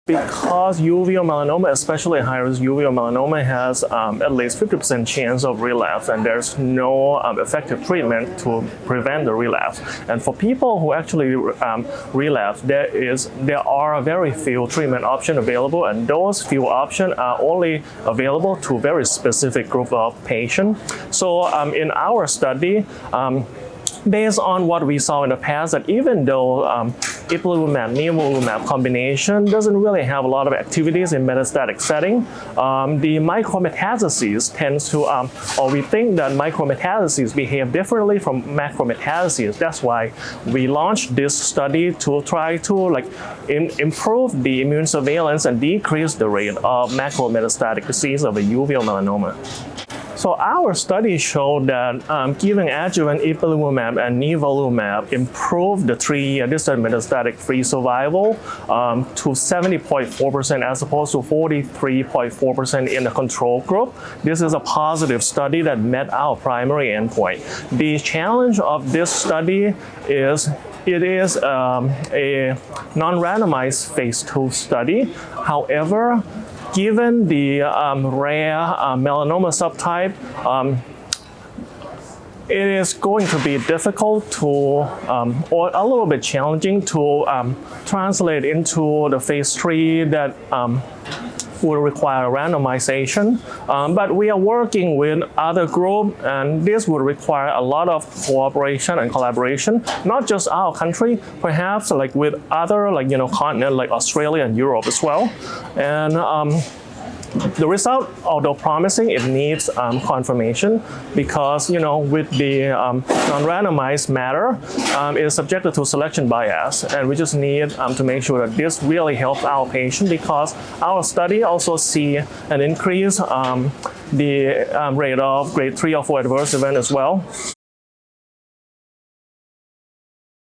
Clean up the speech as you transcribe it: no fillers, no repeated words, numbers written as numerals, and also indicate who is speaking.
Speaker 1: Because uveal melanoma, especially high-risk uveal melanoma, has at least 50% chance of relapse, and there's no effective treatment to prevent the relapse. And for people who actually relapse, there are very few treatment options available, and those few options are only available to very specific group of patients. So in our study, based on what we saw in the past, that even though Ipilimumab, Nivolumab combination doesn't really have a lot of activities in metastatic setting, the micrometastases tends to, or we think that micrometastases behave differently from macrometastases. That's why we launched this study to try to improve the immune surveillance and decrease the rate of macrometastatic disease of a uveal melanoma. So our study showed that giving adjuvant Ipilimumab and Nivolumab improved the 3-year distant metastatic-free survival to 70.4% as opposed to 43.4% in the control group. This is a positive study that met our primary endpoint. The challenge of this study is it is a non-randomized phase 2 study. However, given the rare melanoma subtype, it is going to be difficult to, or a little bit challenging to translate into the phase 3 that will require randomization, but we are working with other groups, and this would require a lot of cooperation and collaboration, not just our country, perhaps with other continents like Australia and Europe as well. And the result, although promising, it needs confirmation because, with the non-randomized matter, it is subjected to selection bias, and we just need to make sure that this really helps our patient, because our study also see an increase the rate of grade 3 or 4 adverse event as well.